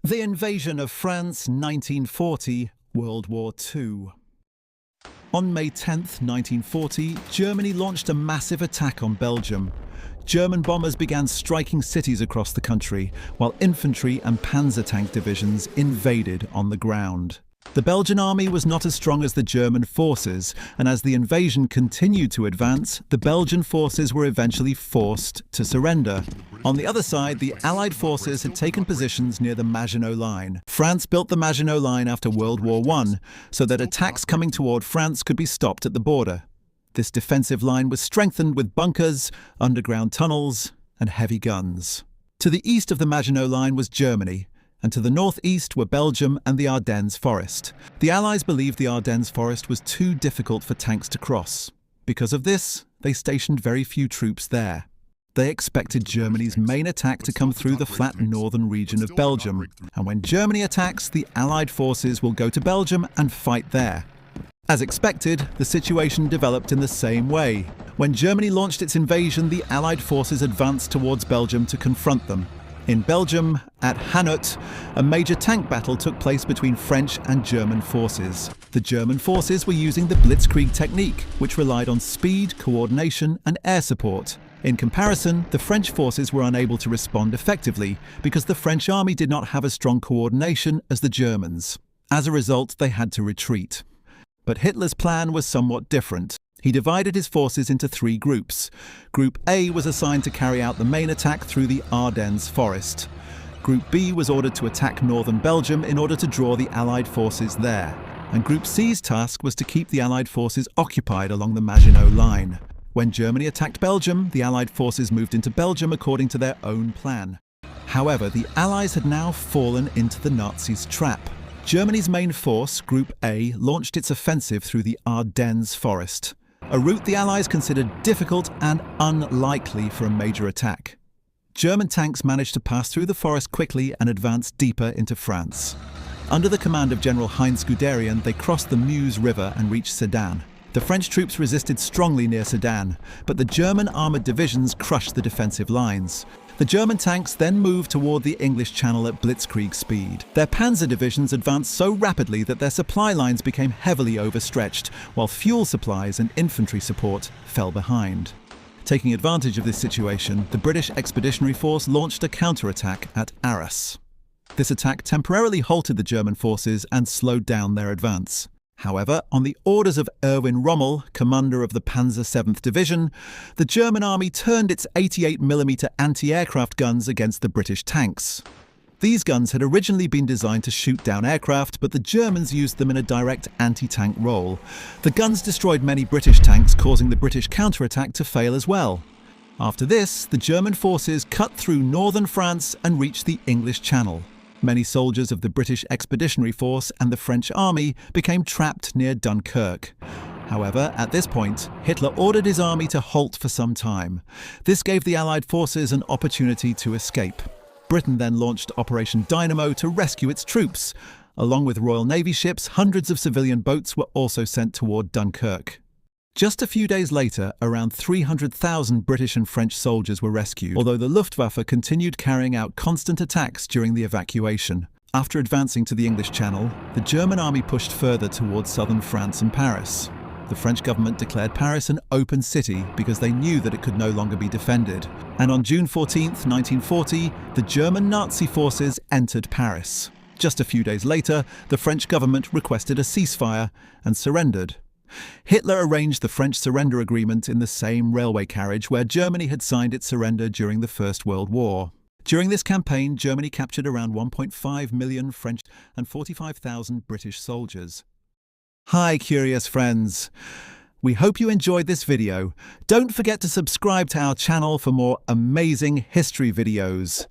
The invasion of France, 1940, World War II. On May 10, 1940, Germany launched a massive attack on Belgium. German bombers began striking cities across the country, while infantry and panzer tank divisions invaded on the ground. The Belgian army was not as strong as the German forces, and as the invasion continued to advance, the Belgian forces were eventually forced to surrender. On the other side, the Allied forces had taken positions near the Maginot Line. France built the Maginot Line after World War I, so that attacks coming toward France could be stopped at the border. This defensive line was strengthened with bunkers, underground tunnels, and heavy guns. To the east of the Maginot Line was Germany, and to the northeast were Belgium and the Ardennes Forest. The Allies believed the Ardennes Forest was too difficult for tanks to cross. Because of this, they stationed very few troops there. They expected Germany's main attack to come through the flat northern region of Belgium, and when Germany attacks, the Allied forces will go to Belgium and fight there. As expected, the situation developed in the same way. When Germany launched its invasion, the Allied forces advanced towards Belgium to confront them. In Belgium, at Hanout, a major tank battle took place between French and German forces. The German forces were using the Blitzkrieg technique, which relied on speed, coordination, and air support. In comparison, the French forces were unable to respond effectively because the French army did not have as strong coordination as the Germans. As a result, they had to retreat. But Hitler's plan was somewhat different. He divided his forces into three groups. Group A was assigned to carry out the main attack through the Ardennes Forest. Group B was ordered to attack northern Belgium in order to draw the Allied forces there. And Group C's task was to keep the Allied forces occupied along the Maginot Line. When Germany attacked Belgium, the Allied forces moved into Belgium according to their own plan. However, the Allies had now fallen into the Nazis' trap. Germany's main force, Group A, launched its offensive through the Ardennes Forest, a route the Allies considered difficult and unlikely for a major attack. German tanks managed to pass through the forest quickly and advance deeper into France. Under the command of General Heinz Guderian, they crossed the Meuse River and reached Sedan. The French troops resisted strongly near Sedan, but the German armoured divisions crushed the defensive lines. The German tanks then moved toward the English Channel at Blitzkrieg speed. Their panzer divisions advanced so rapidly that their supply lines became heavily overstretched, while fuel supplies and infantry support fell behind. Taking advantage of this situation, the British Expeditionary Force launched a counterattack at Arras. This attack temporarily halted the German forces and slowed down their advance. However, on the orders of Erwin Rommel, commander of the Panzer 7th Division, the German army turned its 88mm anti-aircraft guns against the British tanks. These guns had originally been designed to shoot down aircraft, but the Germans used them in a direct anti-tank role. The guns destroyed many British tanks, causing the British counterattack to fail as well. After this, the German forces cut through northern France and reached the English Channel. Many soldiers of the British Expeditionary Force and the French army became trapped near Dunkirk. However, at this point, Hitler ordered his army to halt for some time. This gave the Allied forces an opportunity to escape. Britain then launched Operation Dynamo to rescue its troops. Along with Royal Navy ships, hundreds of civilian boats were also sent toward Dunkirk. Just a few days later, around 300,000 British and French soldiers were rescued, although the Luftwaffe continued carrying out constant attacks during the evacuation. After advancing to the English Channel, the German army pushed further towards southern France and Paris. The French government declared Paris an open city because they knew that it could no longer be defended. And on June 14, 1940, the German Nazi forces entered Paris. Just a few days later, the French government requested a ceasefire and surrendered. Hitler arranged the French surrender agreement in the same railway carriage where Germany had signed its surrender during the First World War. During this campaign, Germany captured around 1.5 million French and 45,000 British soldiers. Hi, curious friends. We hope you enjoyed this video. Don't forget to subscribe to our channel for more amazing history videos.